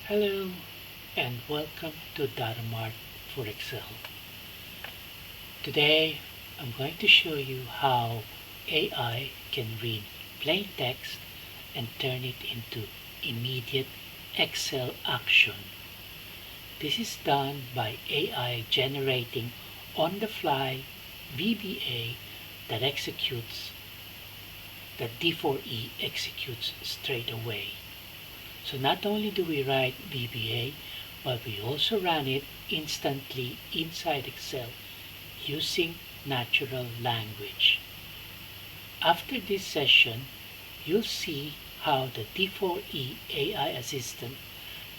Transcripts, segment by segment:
Hello and welcome to Mart for Excel. Today I'm going to show you how AI can read plain text and turn it into immediate Excel action. This is done by AI generating on-the-fly VBA that D4E executes straight away. So not only do we write VBA, but we also run it instantly inside Excel using natural language. After this session, you'll see how the D4E AI assistant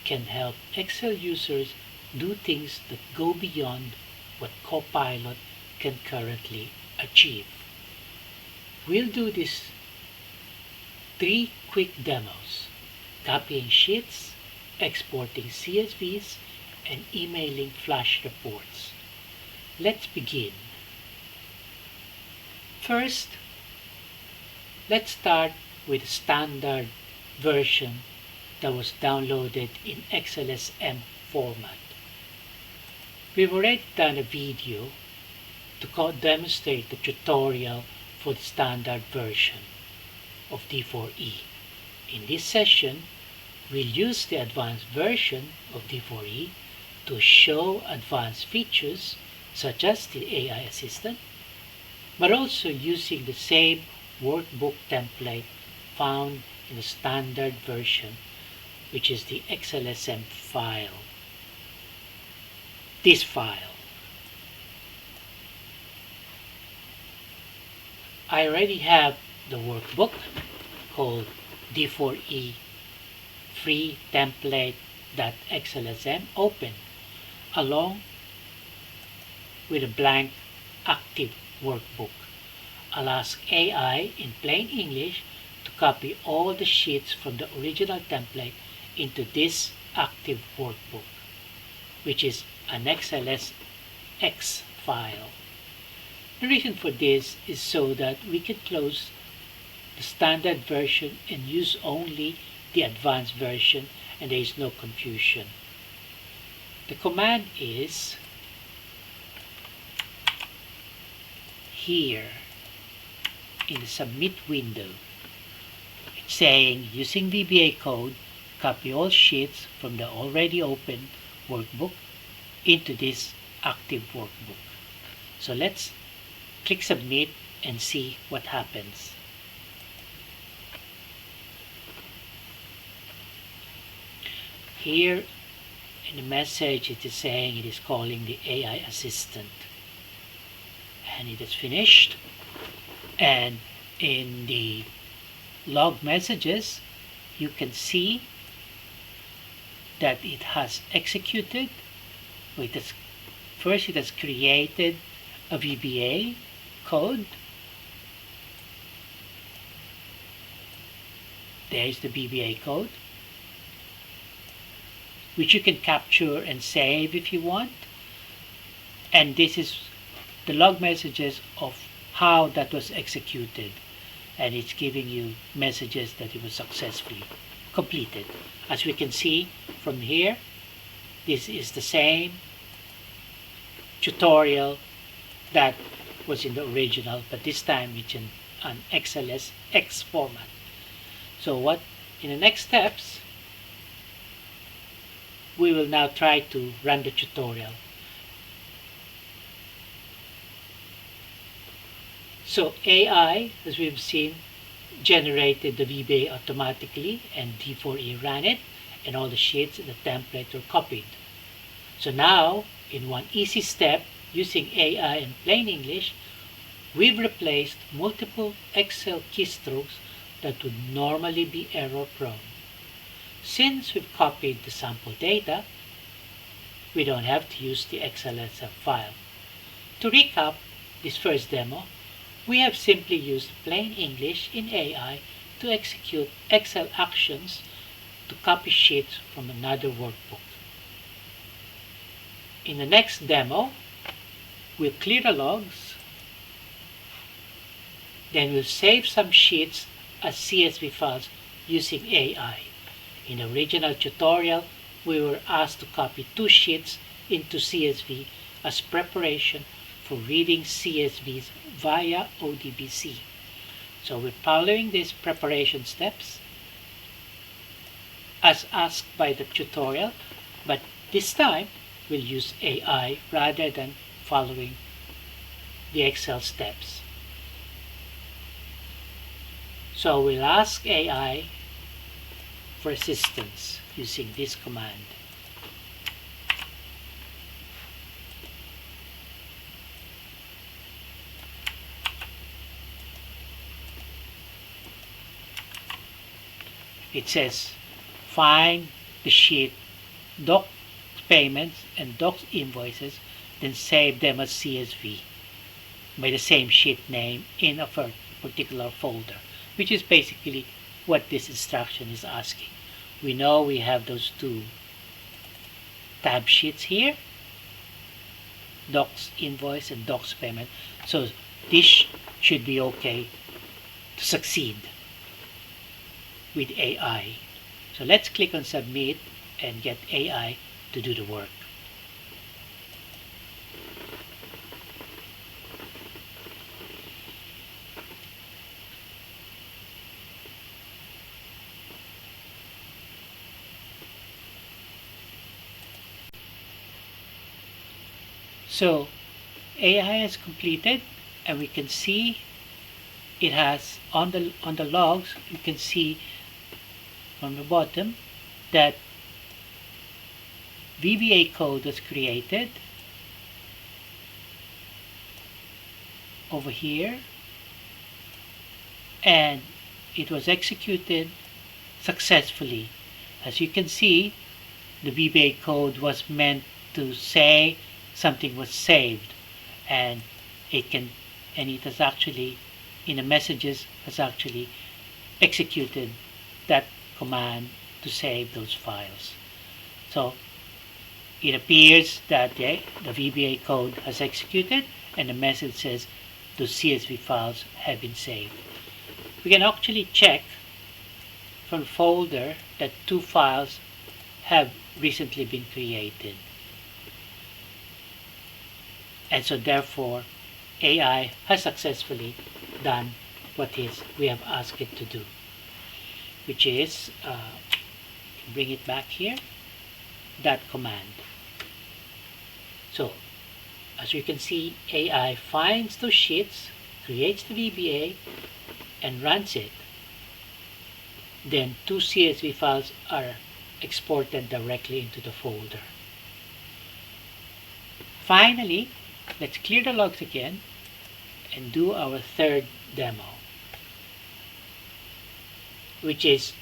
can help Excel users do things that go beyond what Copilot can currently achieve. We'll do these 3 quick demos: copying sheets, exporting CSVs, and emailing flash reports. Let's begin. First, let's start with the standard version that was downloaded in XLSM format. We've already done a video to demonstrate the tutorial for the standard version of D4E. In this session, we'll use the advanced version of D4E to show advanced features such as the AI assistant, but also using the same workbook template found in the standard version, which is the XLSM file. This file. I already have the workbook called D4E free template.xlsm open, along with a blank active workbook. I'll ask AI in plain English to copy all the sheets from the original template into this active workbook, which is an XLSX file. The reason for this is so that we can close the standard version and use only the advanced version, and there is no confusion. The command is here in the submit window. It's saying, using VBA code, copy all sheets from the already opened workbook into this active workbook. So let's click submit and see what happens. Here in the message it is saying it is calling the AI assistant, and it is finished. And in the log messages you can see that it has executed. First it has created a VBA code. There's the VBA code, which you can capture and save if you want. And this is the log messages of how that was executed, and it's giving you messages that it was successfully completed. As we can see from here, this is the same tutorial that was in the original, but this time it's in an XLSX format. So what in the next steps, we will now try to run the tutorial. So AI, as we've seen, generated the VBA automatically, and D4E ran it, and all the sheets in the template were copied. So now, in one easy step, using AI in plain English, we've replaced multiple Excel keystrokes that would normally be error-prone. Since we've copied the sample data, we don't have to use the XLSM file. To recap this first demo, we have simply used plain English in AI to execute Excel actions to copy sheets from another workbook. In the next demo, we'll clear the logs, then we'll save some sheets as CSV files using AI. In the original tutorial, we were asked to copy 2 sheets into CSV as preparation for reading CSVs via ODBC. So we're following these preparation steps as asked by the tutorial, but this time we'll use AI rather than following the Excel steps. So we'll ask AI for assistance using this command. It says find the sheet doc payments and docs invoices, then save them as CSV by the same sheet name in a particular folder, which is basically what this instruction is asking. We know we have those 2 tab sheets here, docs invoice and docs payment, so this should be okay to succeed with AI. So let's click on submit and get AI to do the work. So AI has completed, and we can see it has on the logs, you can see from the bottom that VBA code was created over here, and it was executed successfully. As you can see, the VBA code was meant to say something was saved, and it has actually in the messages has actually executed that command to save those files. So it appears that the VBA code has executed, and the message says the CSV files have been saved. We can actually check from the folder that 2 files have recently been created. And so therefore AI has successfully done what we have asked it to do, which is bring it back here, that command. So as you can see, AI finds those sheets, creates the VBA and runs it. Then 2 CSV files are exported directly into the folder. Finally, let's clear the logs again and do our 3rd demo, which is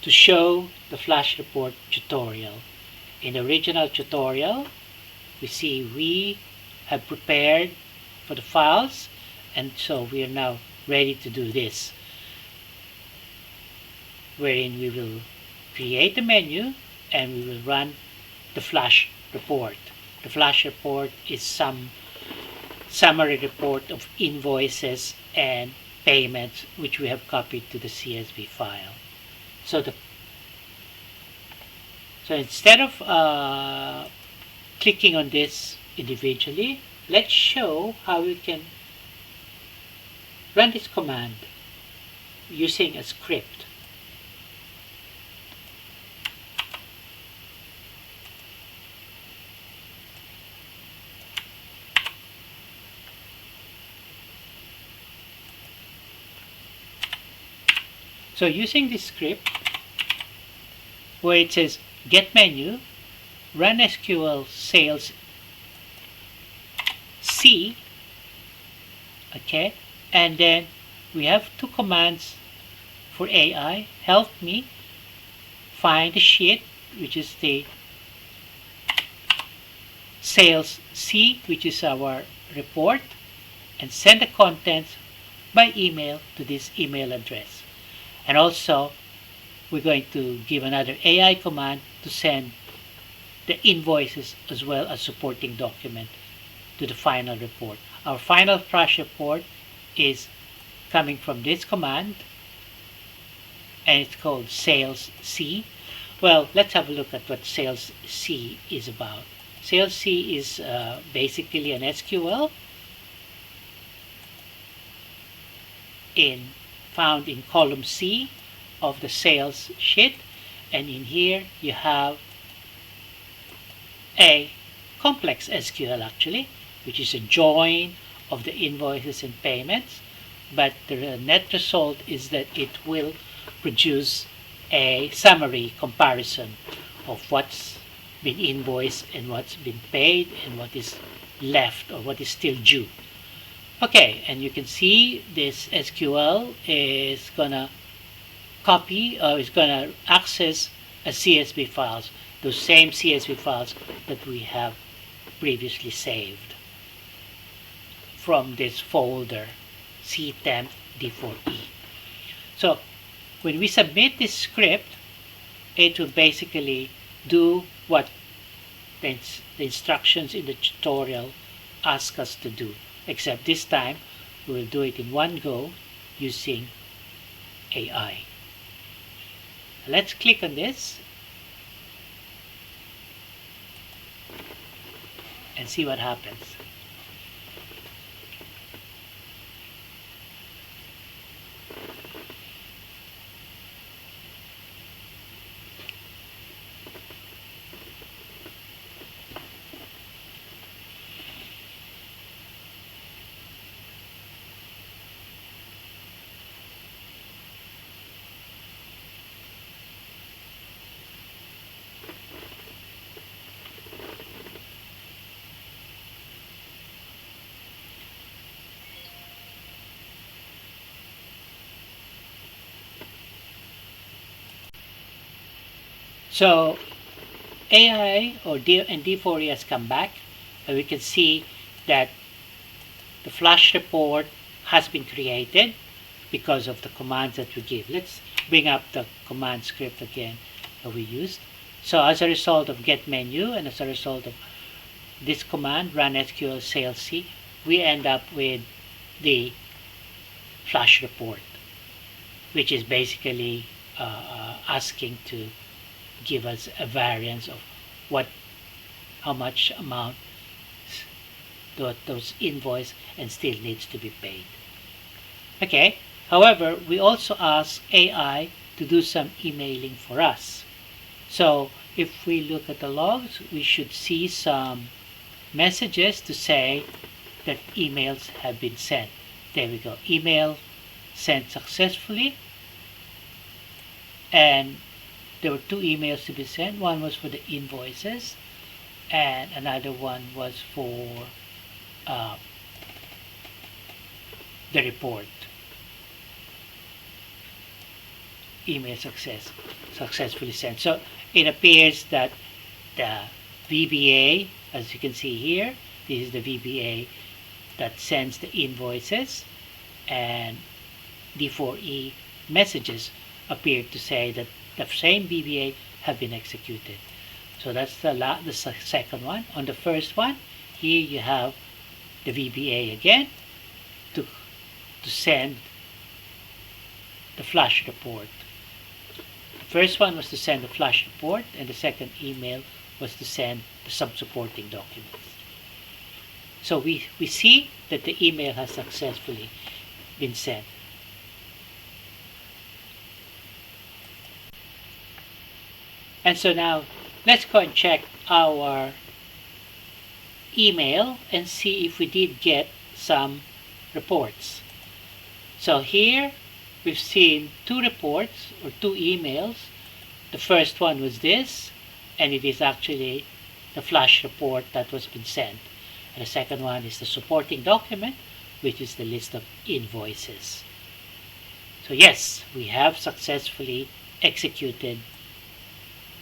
to show the flash report tutorial. In the original tutorial, we see we have prepared for the files, and so we are now ready to do this, wherein we will create a menu and we will run the flash report. The flash report is some summary report of invoices and payments which we have copied to the CSV file. So instead of clicking on this individually, let's show how we can run this command using a script. So using this script, where it says get menu, run SQL sales C, okay, and then we have 2 commands for AI. Help me find the sheet, which is the sales C, which is our report, and send the contents by email to this email address. And also we're going to give another AI command to send the invoices as well as supporting document to the final report. Our final flash report is coming from this command, and it's called sales C. Well, let's have a look at what Sales C is about. Sales C is basically an SQL found in column C of the sales sheet, and in here you have a complex SQL actually, which is a join of the invoices and payments, but the net result is that it will produce a summary comparison of what's been invoiced and what's been paid and what is left or what is still due. Okay, and you can see this SQL is gonna copy or is gonna access a CSV files, those same CSV files that we have previously saved from this folder ctemp D4E. So when we submit this script, it will basically do what the instructions in the tutorial ask us to do, except this time we will do it in one go using AI. Let's click on this and see what happens. So AI or D4E has come back, and we can see that the flash report has been created because of the commands that we give. Let's bring up the command script again that we used. So as a result of get menu and as a result of this command run SQL sales C, we end up with the flash report, which is basically asking to give us a variance of how much amount those invoice and still needs to be paid. Okay, however, we also ask AI to do some emailing for us. So if we look at the logs, we should see some messages to say that emails have been sent. There we go, email sent successfully, and there were 2 emails to be sent. One was for the invoices and another one was for the report. Email successfully sent. So it appears that the VBA, as you can see here, this is the VBA that sends the invoices, and D4E messages appear to say that the same VBA have been executed. So that's the second one. On the first one, here you have the VBA again to send the flash report. The first one was to send the flash report, and the second email was to send the sub-supporting documents. So we see that the email has successfully been sent. And so now let's go and check our email and see if we did get some reports. So here we've seen 2 reports or 2 emails. The first one was this, and it is actually the flash report that was been sent. And the second one is the supporting document, which is the list of invoices. So yes, we have successfully executed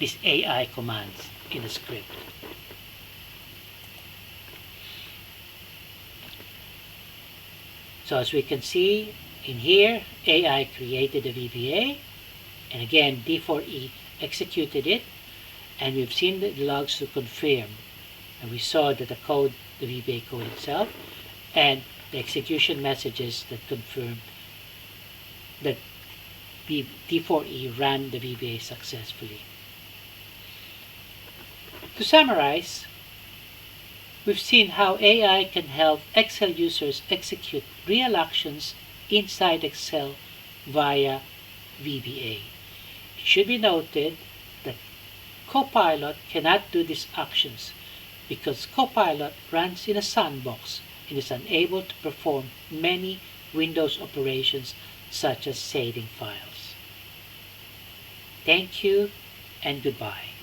these AI commands in the script. So as we can see in here, AI created a VBA, and again D4E executed it, and we've seen the logs to confirm, and we saw that the VBA code itself, and the execution messages that confirm that D4E ran the VBA successfully. To summarize, we've seen how AI can help Excel users execute real actions inside Excel via VBA. It should be noted that Copilot cannot do these actions because Copilot runs in a sandbox and is unable to perform many Windows operations such as saving files. Thank you and goodbye.